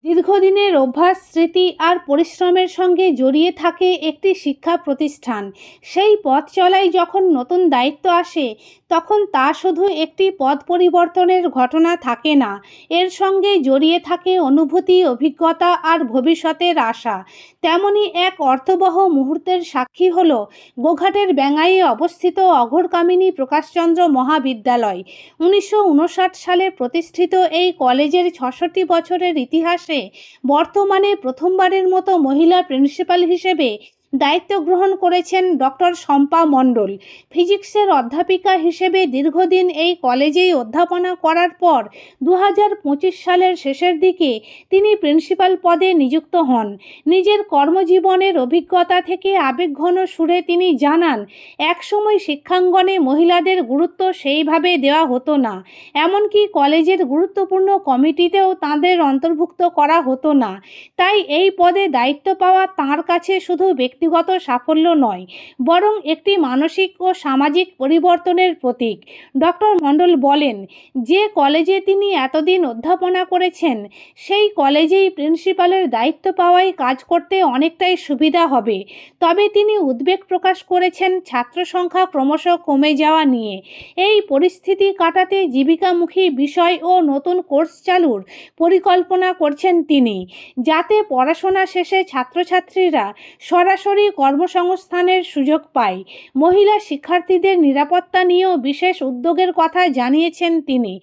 দীর্ঘদিনের অভ্যাস, স্মৃতি আর পরিশ্রমের সঙ্গে জড়িয়ে থাকে একটি শিক্ষা প্রতিষ্ঠান। সেই পথ চলায় যখন নতুন দায়িত্ব আসে, তখন তা শুধু একটি পদ পরিবর্তনের ঘটনা থাকে না, এর সঙ্গে জড়িয়ে থাকে অনুভূতি, অভিজ্ঞতা আর ভবিষ্যতের আশা। তেমনই এক অর্থবহ মুহূর্তের সাক্ষী হল গোঘাটের ব্যাঙাইয়ে অবস্থিত অঘোরকামিনী প্রকাশচন্দ্র মহাবিদ্যালয়। 1959 সালে প্রতিষ্ঠিত এই কলেজের 66 বছরের ইতিহাসে বর্তমানে প্রথমবারের মতো মহিলা প্রিন্সিপাল হিসেবে দায়িত্ব গ্রহণ করেছেন ডক্টর শম্পা মণ্ডল। ফিজিক্সের অধ্যাপিকা হিসেবে দীর্ঘদিন এই কলেজেই অধ্যাপনা করার পর 2025 সালের শেষের দিকে তিনি প্রিন্সিপাল পদে নিযুক্ত হন। নিজের কর্মজীবনের অভিজ্ঞতা থেকে আবেগঘন সুরে তিনি জানান, একসময় শিক্ষাঙ্গনে মহিলাদের গুরুত্ব সেইভাবে দেওয়া হতো না, এমনকি কলেজের গুরুত্বপূর্ণ কমিটিতেও তাঁদের অন্তর্ভুক্ত করা হতো না। তাই এই পদে দায়িত্ব পাওয়া তাঁর কাছে শুধু ব্যক্তিগত সাফল্য নয়, বরং একটি মানসিক ও সামাজিক পরিবর্তনের প্রতীক। ডক্টর মণ্ডল বলেন, যে কলেজে তিনি এতদিন অধ্যাপনা করেছেন, সেই কলেজেই প্রিন্সিপালের দায়িত্ব পাওয়ায় কাজ করতে অনেকটাই সুবিধা হবে। তবে তিনি উদ্বেগ প্রকাশ করেছেন ছাত্র সংখ্যা ক্রমশ কমে যাওয়া নিয়ে। এই পরিস্থিতি কাটাতে জীবিকামুখী বিষয় ও নতুন কোর্স চালুর পরিকল্পনা করছেন তিনি, যাতে পড়াশোনা শেষে ছাত্রছাত্রীরা সরাসরি কর্মসংস্থানের সুযোগ পায়। মহিলা শিক্ষার্থীদের নিরাপত্তা নিয়েও বিশেষ উদ্যোগের কথা জানিয়েছেন তিনি।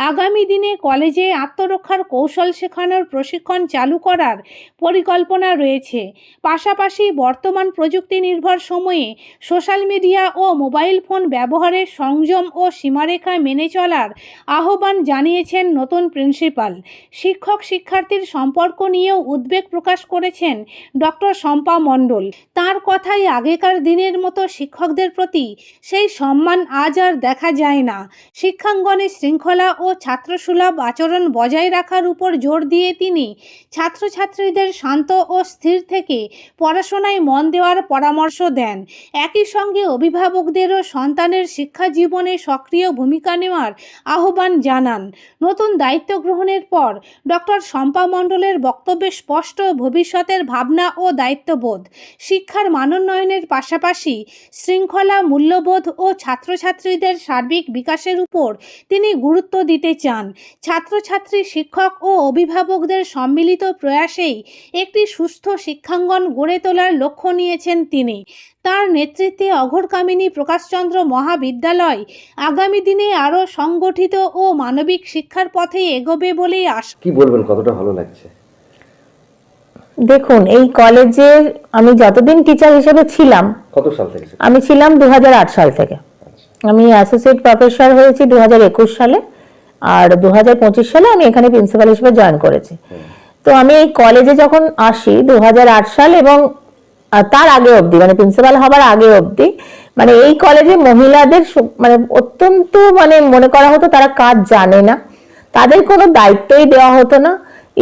আগামী দিনে কলেজে আত্মরক্ষার কৌশল শেখানোর প্রশিক্ষণ চালু করার পরিকল্পনা রয়েছে। পাশাপাশি বর্তমান প্রযুক্তি নির্ভর সময়ে সোশ্যাল মিডিয়া ও মোবাইল ফোন ব্যবহারে সংযম ও সীমারেখা মেনে চলার আহ্বান জানিয়েছেন নতুন প্রিন্সিপাল। শিক্ষক শিক্ষার্থীর সম্পর্ক নিয়েও উদ্বেগ প্রকাশ করেছেন ডক্টর শম্পা মণ্ডল। তাঁর কথায় আগেকার দিনের মতো শিক্ষকদের প্রতি সেই সম্মান আজ আর দেখা যায় না। শিক্ষাঙ্গনে শৃঙ্খলা ও ছাত্রসুলভ আচরণ বজায় রাখার উপর জোর দিয়ে তিনি ছাত্রছাত্রীদের শান্ত ও স্থির থেকে পড়াশোনায় মন দেওয়ার পরামর্শ দেন। একই সঙ্গে অভিভাবকদেরও সন্তানের শিক্ষা জীবনে সক্রিয় ভূমিকা নেওয়ার আহ্বান জানান। নতুন দায়িত্ব গ্রহণের পর ডক্টর শম্পা মণ্ডলের বক্তব্যে স্পষ্ট ভবিষ্যতের ভাবনা ও দায়িত্ববোধ। শিক্ষার মানোন্নয়নের পাশাপাশি শৃঙ্খলা, মূল্যবোধ ও ছাত্রছাত্রীদের সার্বিক বিকাশের উপর তিনি গুরুত্ব দিতে চান। ছাত্রছাত্রী, শিক্ষক ও অভিভাবকদের সম্মিলিত প্রয়াসেই একটি সুস্থ শিক্ষাঙ্গন গড়ে তোলার লক্ষ্য নিয়েছেন তিনি। তার নেতৃত্বে অঘোরকামিনী প্রকাশচন্দ্র মহাবিদ্যালয় আগামী দিনে আরও সংগঠিত ও মানবিক শিক্ষার পথে এগোবে বলেই আশা। কি বলবেন, কতটা ভালো লাগছে? দেখুন, এই কলেজের আমি যতদিন টিচার হিসেবে ছিলাম, কত সাল থেকে? আমি ছিলাম 2008 সাল থেকে। আমি অ্যাসোসিয়েট প্রফেসর হয়েছি 2021 সালে, আর 2025 সালে আমি এখানে প্রিন্সিপাল হিসেবে জয়েন করেছি। তো আমি এই কলেজে যখন আসি 2008 সাল এবং তার আগে অবধি, মানে প্রিন্সিপাল হবার আগে অবধি, মানে এই কলেজে মহিলাদের মানে অত্যন্ত মনে করা হতো তারা কাজ জানে না, তাদের কোনো দায়িত্বই দেওয়া হতো না,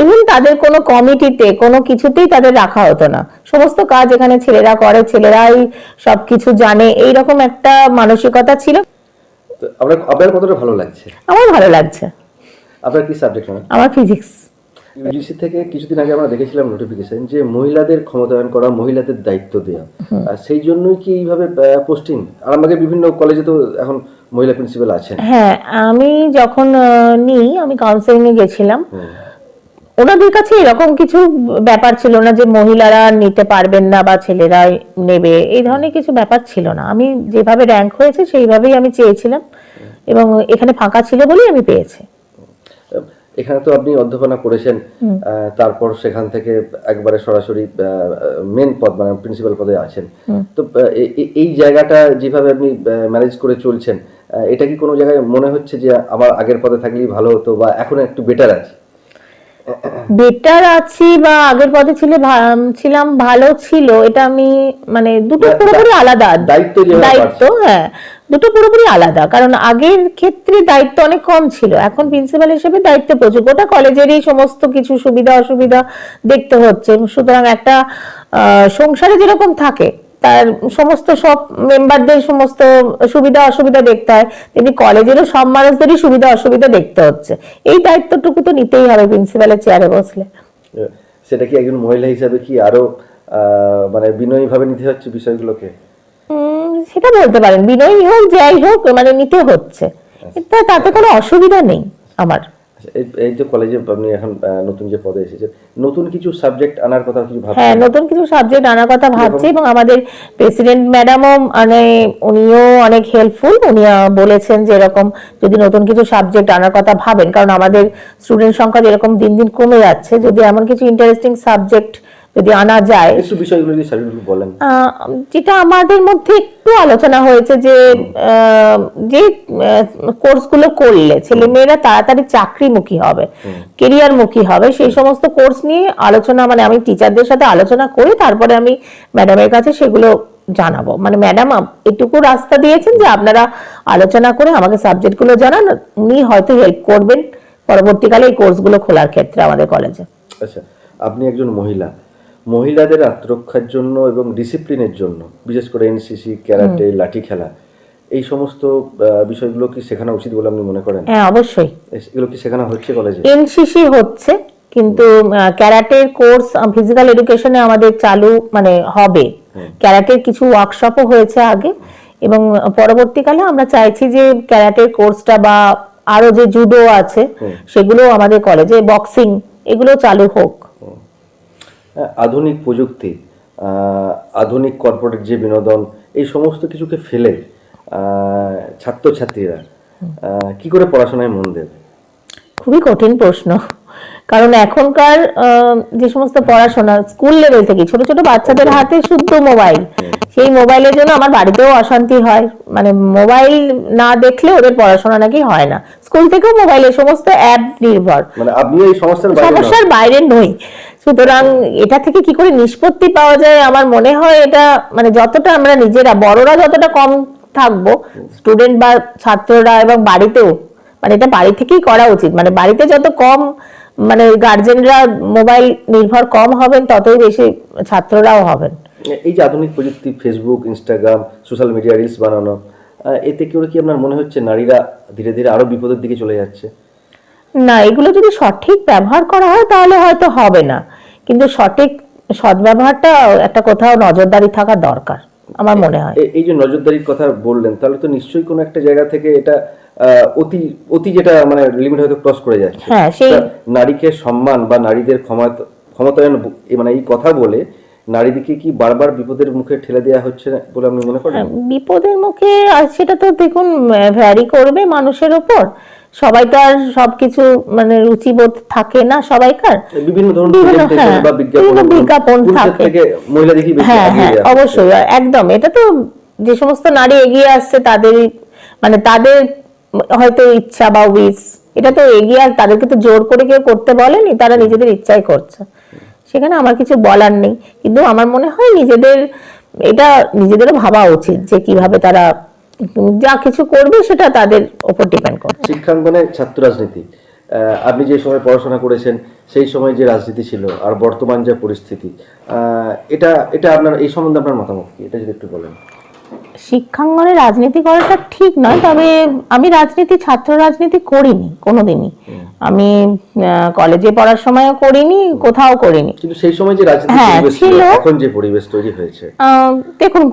ইভেন তাদের কোনো কমিটিতে কোনো কিছুতেই তাদের রাখা হতো না। সমস্ত কাজ এখানে ছেলেরা করে, ছেলেরাই সবকিছু জানে, এইরকম একটা মানসিকতা ছিল। আপনার কতটা ভালো লাগছে? আমার ভালো লাগছে। আপনার কি সাবজেক্ট? আমার ফিজিক্স। ইউজিসি থেকে কিছুদিন আগে আমরা দেখেছিলাম নোটিফিকেশন যে মহিলাদের ক্ষমতায়ন করা, মহিলাদের দায়িত্ব দেওয়া, সেই জন্যই কি এইভাবে পোস্টিং? আর আমাদের বিভিন্ন কলেজে তো এখন মহিলা প্রিন্সিপাল আছেন। হ্যাঁ, আমি যখন আমি কাউন্সেলিং এ গেছিলাম, ওনাদের কাছে এরকম কিছু ব্যাপার ছিল না যে মহিলারা নিতে পারবেন না বা ছেলেরাই নেবে, এই ধরনের কিছু ব্যাপার ছিল না। আমি যেভাবে র্যাঙ্ক হয়েছে সেইভাবেই আমি চেয়েছিলাম এবং এখানে ফাঁকা ছিল বলেই আমি পেয়েছি। এখানে তো আপনি অধ্যাপনা করেছেন, তারপর সেখান থেকে একবারে সরাসরি মেন পদ মানে প্রিন্সিপাল পদে আছেন। তো এই জায়গাটা যেভাবে আপনি ম্যানেজ করে চলছেন, এটা কি কোনো জায়গায় মনে হচ্ছে যে আমার আগের পদে থাকলেই ভালো হতো বা এখন একটু বেটার আছে? বেটার আছি বা আগের পদে ছিলাম ভালো ছিল, এটা আমি দুটো পুরোপুরি আলাদা দায়িত্ব। হ্যাঁ, দুটো পুরোপুরি আলাদা, কারণ আগের ক্ষেত্রে দায়িত্ব অনেক কম ছিল, এখন প্রিন্সিপাল হিসেবে দায়িত্ব প্রচুর। গোটা কলেজেরই সমস্ত কিছু সুবিধা অসুবিধা দেখতে হচ্ছে। সুতরাং একটা সংসারে যেরকম থাকে তার সমস্ত সব মেম্বারদের সমস্ত সুবিধা অসুবিধা দেখতে হয়, তেমনি কলেজেরও সব মানুষদেরই সুবিধা অসুবিধা দেখতে হচ্ছে। এই দায়িত্বটুকু তো নিতেই হবে প্রিন্সিপালের চেয়ারে বসলে। সেটা কি একজন মহিলা হিসাবে কি আরো মানে বিনয়ী ভাবে নিতে হচ্ছে বিষয়গুলোকে? সেটা বলতে পারেন, বিনয়ী হোক যাই হোক মানে নিতে হচ্ছে, তাতে কোনো অসুবিধা নেই আমার। এই যে কলেজে আপনি এখন নতুন যে পদে এসেছেন, নতুন কিছু সাবজেক্ট আনার কথা কিছু ভাবছেন? হ্যাঁ, নতুন কিছু সাবজেক্ট আনার কথা ভাবছি, এবং আমাদের প্রেসিডেন্ট ম্যাডামও মানে উনিও অনেক হেল্পফুল। উনি বলেছেন যে এরকম যদি নতুন কিছু সাবজেক্ট আনার কথা ভাবেন, কারণ আমাদের স্টুডেন্ট সংখ্যা যেরকম দিন দিন কমে যাচ্ছে, যদি এমন কিছু ইন্টারেস্টিং সাবজেক্ট যদি আনা যায়। একটু বিষয়গুলো যদি স্যার বলেন। যেটা আমাদের মধ্যে একটু আলোচনা হয়েছে যে যে কোর্সগুলো করলে ছেলেমেয়েরা তাড়াতাড়ি চাকরিমুখী হবে, কেরিয়ারমুখী হবে, সেই সমস্ত কোর্স নিয়ে আলোচনা, মানে আমি টিচারদের সাথে আলোচনা করে তারপরে আমি ম্যাডামের কাছে সেগুলো জানাবো। মানে ম্যাডাম এটুকু রাস্তা দিয়েছেন যে আপনারা আলোচনা করে আমাকে সাবজেক্টগুলো জানান, উনি হয়তো হেল্প করবেন পরবর্তীকালে এই কোর্সগুলো খোলার ক্ষেত্রে আমাদের কলেজে। আচ্ছা, আপনি একজন মহিলাদের আত্মরক্ষার জন্য এবং ডিসিপ্লিনের জন্য, বিশেষ করে এনসিসি, ক্যারাটে, লাঠি খেলা, এই সমস্ত বিষয়গুলো কি শেখানো উচিত বলে আপনি মনে করেন? হ্যাঁ, অবশ্যই। এগুলো কি শেখানো হচ্ছে কলেজে? এনসিসি হচ্ছে, কিন্তু ক্যারাটের কোর্স ফিজিক্যাল এডুকেশনে আমাদের চালু মানে হবে। ক্যারাটের কিছু ওয়ার্কশপও হয়েছে আগে, এবং পরবর্তীকালে আমরা চাইছি যে ক্যারাটের কোর্সটা বা আরো যে জুডো আছে সেগুলো আমাদের কলেজে, বক্সিং, এগুলো চালু হোক। আধুনিক প্রযুক্তি, আধুনিক কর্পোরেট যে বিনোদন, এই সমস্ত কিছুকে ফেলে ছাত্রছাত্রীরা কি করে পড়াশোনায় মন দেবে? খুবই কঠিন প্রশ্ন, কারণ এখনকার যে সমস্ত পড়াশোনা স্কুল লেভেল থেকে ছোট ছোট বাচ্চাদের হাতে শুদ্ধ মোবাইল, সেই মোবাইলের জন্য আমার বাড়িতেও অশান্তি হয়। মানে মোবাইল না দেখলে ওদের পড়াশোনা নাকি হয় না। স্কুল থেকেও মোবাইলের সমস্ত অ্যাপ নির্ভর, মানে আপনি এই সমস্যার বাইরে নই। সুতরাং এটা থেকে কি করে নিষ্পত্তি পাওয়া যায়, আমার মনে হয় এটা মানে যতটা আমরা নিজেরা বড়রা যতটা কম থাকবো, স্টুডেন্ট বা ছাত্ররা এবং বাড়িতেও, মানে এটা বাড়ি থেকেই করা উচিত। মানে বাড়িতে যত কম মানে গার্জেনরা মোবাইল নির্ভর কম হবেন, ততই বেশি ছাত্ররাও হবেন। এই যে আধুনিক প্রযুক্তি, Facebook, Instagram, social media reels বানানো, এতে করে কি আপনার মনে হচ্ছে নারীরা ধীরে ধীরে আরো বিপদের দিকে চলে যাচ্ছে? না, এগুলো যদি সঠিক ব্যবহার করা হয় তাহলে হয়তো হবে না, কিন্তু সঠিক সদ্ব্যবহারটা একটা কোথাও নজরদারি থাকা দরকার আমার মনে হয়। এই যে নজরদারির কথা বললেন, তাহলে তো নিশ্চয়ই কোনো একটা জায়গা থেকে এটা অতি অতি যেটা মানে লিমিট হয়তো ক্রস করে যাচ্ছে। হ্যাঁ, সেই নারীকে সম্মান বা নারীদের ক্ষমতায়ন, মানে এই কথা বলে নারীদেরকে কি বারবার বিপদের মুখে ঠেলে দেওয়া হচ্ছে বলে আপনি মনে করেন? বিপদের মুখে, আর সেটা তো দেখুন ভ্যারি করবে মানুষের উপর। সবাই তো আর সবকিছু মানে রুচিবোধ থাকে না সবাইকার, বিভিন্ন ধরনের বিজ্ঞাপন থাকে। হ্যাঁ হ্যাঁ, অবশ্যই, একদম। এটা তো যে সমস্ত নারী এগিয়ে আসছে তাদেরই, মানে তাদের হয়তো ইচ্ছা বা উইশ, এটা তো এগিয়ে, আর তাদেরকে তো জোর করে কেউ করতে বলেনি, তারা নিজেদের ইচ্ছাই করছে, সেখানে আমার কিছু বলার নেই। কিন্তু আমার মনে হয় নিজেদেরও ভাবা উচিত যে কিভাবে তারা যা কিছু করবে সেটা তাদের উপর ডিপেন্ড করবে। শিক্ষাঙ্গনে ছাত্র রাজনীতি, আপনি যে সময় পড়াশোনা করেছেন সেই সময় যে রাজনীতি ছিল আর বর্তমান যে পরিস্থিতি, এটা আপনার এই সম্বন্ধে আপনার মতামত কি, এটা যদি একটু বলেন। শিক্ষাঙ্গনে রাজনীতি করাটা ঠিক নয়, তবে আমি ছাত্র রাজনীতি করিনি কোনোদিনই। আমি কলেজে পড়ার সময়ও করিনি, কোথাও করিনি। কিন্তু সেই সময় যে রাজনীতি ছিল, এখন যে পরিবেশ তৈরি হয়েছে, দেখুন,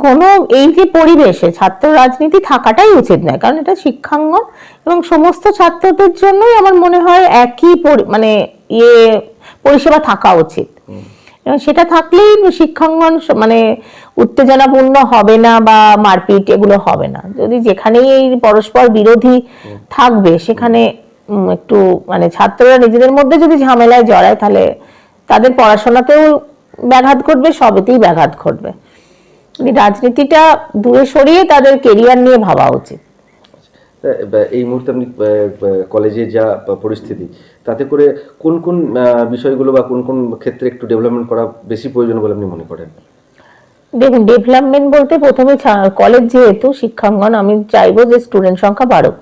এই যে পরিবেশে ছাত্র রাজনীতি থাকাটাই উচিত নয়, কারণ এটা শিক্ষাঙ্গন এবং সমস্ত ছাত্রদের জন্যই আমার মনে হয় একই মানে পরিষেবা থাকা উচিত। এবং সেটা থাকলেই শিক্ষাঙ্গন মানে উত্তেজনাপূর্ণ হবে না বা মারপিট এগুলো হবে না। যদি যেখানেই এই পরস্পর বিরোধী থাকবে সেখানে একটু মানে ছাত্ররা নিজেদের মধ্যে যদি ঝামেলায় জড়ায়, তাহলে তাদের পড়াশোনাতেও ব্যাঘাত ঘটবে, সবেতেই ব্যাঘাত ঘটবে। রাজনীতিটা দূরে সরিয়ে তাদের কেরিয়ার নিয়ে ভাবা উচিত। এই মুহূর্তে আপনি কলেজে যা পরিস্থিতি, তাতে করে কোন কোন বিষয়গুলো বা কোন কোন ক্ষেত্রে একটু ডেভেলপমেন্ট করা বেশি প্রয়োজন বলে আপনি মনে করেন? দেখুন, ডেভেলপমেন্ট বলতে প্রথমে কলেজ যেহেতু শিক্ষাঙ্গন, আমি চাইবো যে স্টুডেন্ট সংখ্যা বাড়ুক,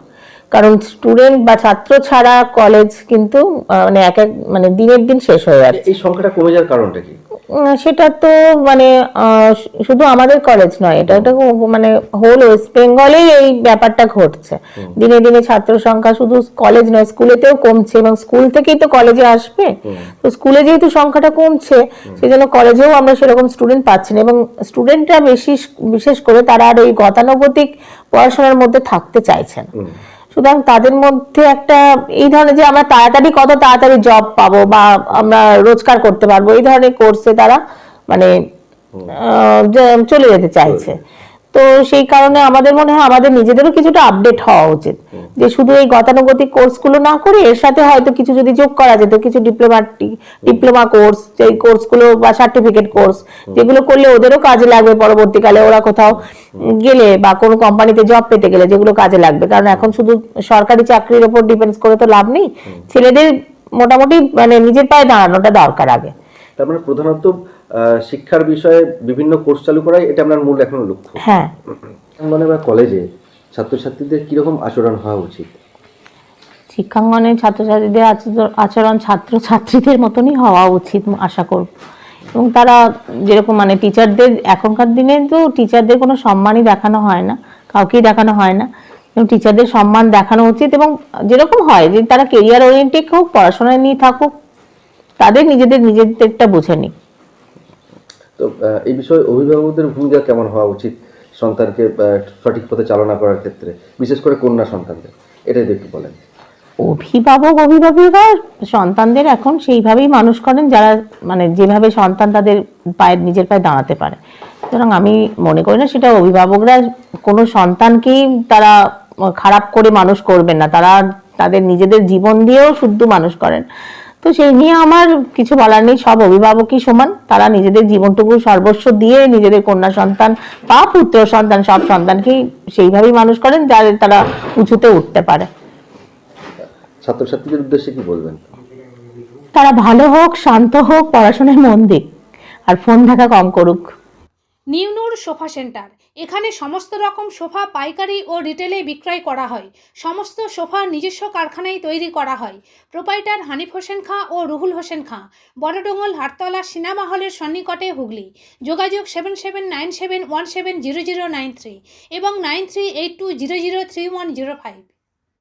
কারণ স্টুডেন্ট বা ছাত্র ছাড়া কলেজ কিন্তু মানে এক এক মানে দিনের দিন শেষ হয়ে যাচ্ছে। এই সংখ্যাটা কমে যাওয়ার কারণটা কি? সেটা তো মানে শুধু আমাদের কলেজ নয়, এটা মানে হোল ওয়েস্ট বেঙ্গলেই এই ব্যাপারটা ঘটছে। দিনে দিনে ছাত্র সংখ্যা শুধু কলেজ নয়, স্কুলেতেও কমছে, এবং স্কুল থেকেই তো কলেজে আসবে। তো স্কুলে যেহেতু সংখ্যাটা কমছে, সেই জন্য কলেজেও আমরা সেরকম স্টুডেন্ট পাচ্ছি না, এবং স্টুডেন্টরা বিশেষ করে তারা আর ওই গতানুগতিক পড়াশোনার মধ্যে থাকতে চাইছে না। সুতরাং তাদের মধ্যে একটা এই ধরনের যে আমরা কত তাড়াতাড়ি জব পাবো বা আমরা রোজগার করতে পারবো, এই ধরনের কোর্সে তারা মানে চলে যেতে চাইছে। তো সেই কারণে আমাদের মনে হয় আমাদের নিজেদেরও কিছুটা আপডেট হওয়া উচিত, যে শুধু এই গতানুগতিক কোর্সগুলো না করে এর সাথে হয়তো কিছু যদি যোগ করা যেত, কিছু ডিপ্লোমা কোর্স, যে কোর্সগুলো বা সার্টিফিকেট কোর্স, যেগুলো করলে ওদেরও কাজে লাগবে পরবর্তীকালে, ওরা কোথাও গেলে বা কোনো কোম্পানিতে জব পেতে গেলে যেগুলো কাজে লাগবে। কারণ এখন শুধু সরকারি চাকরির উপর ডিপেন্ড করে তো লাভ নেই, ছেলেদের মোটামুটি মানে নিজের পায়ে দাঁড়ানোটা দরকার আগে। তার মানে প্রধানত শিক্ষার বিষয়ে বিভিন্ন কোর্স চালু করাই এটা আপনার মূল এখন লক্ষ্য। হ্যাঁ, মানে বা কলেজে ছাত্রছাত্রীদের কিরকম আচরণ হওয়া উচিত? শিক্ষাঙ্গনে ছাত্রছাত্রীদের আচরণ ছাত্রছাত্রীদের মতনই হওয়া উচিত আশা করব। এবং তারা যেরকম মানে টিচারদের, এখনকার দিনে তো টিচারদের কোনো সম্মানই দেখানো হয় না, কাউকেই দেখানো হয় না, এবং টিচারদের সম্মান দেখানো উচিত। এবং যেরকম হয় যে তারা কেরিয়ার ওরিয়েন্টেড হোক, পড়াশোনায় নিয়ে থাকুক, তাদের নিজেদেরটা বুঝে নিক। তো এই বিষয়ে অভিভাবকদের ভূমিকা কেমন হওয়া উচিত সন্তানকে সঠিক পথে চালনা করার ক্ষেত্রে, বিশেষ করে কন্যা সন্তানদের, এটাই একটু বলেন। অভিভাবিকা সন্তানদের এখন সেইভাবেই মানুষ করেন যারা মানে যেভাবে সন্তান তাদের নিজের পায়ে দাঁড়াতে পারে। সুতরাং আমি মনে করি না সেটা অভিভাবকরা কোনো সন্তানকেই তারা খারাপ করে মানুষ করবেন না, তারা তাদের নিজেদের জীবন দিয়েও শুদ্ধ মানুষ করেন। তো সেই নিয়ে আমার কিছু বলার নেই, সব অভিভাবকই সমান, তারা নিজেদের জীবনটুকু সর্বস্ব দিয়ে নিজেদের কন্যা সন্তান বা পুত্র সন্তান সব সন্তানকেই সেইভাবেই মানুষ করেন যাতে তারা উঁচুতে উঠতে পারে। ছাত্রছাত্রীদের উদ্দেশ্যে কি বলবেন? তারা ভালো হোক, শান্ত হোক, পড়াশোনায় মন দিক, আর ফোন দেখা কম করুক। নিউ নূর সোফা সেন্টার, এখানে সমস্ত রকম সোফা পাইকারি ও রিটেলে বিক্রয় করা হয়। সমস্ত সোফা নিজস্ব কারখানায় তৈরি করা হয়। প্রোপাইটার হানিফ হোসেন খাঁ ও রুহুল হোসেন খাঁ, বড়ডোঙ্গল হাটতলা সিনেমা হলের সন্নিকটে, হুগলি। যোগাযোগ 7797170093 এবং 9382003105।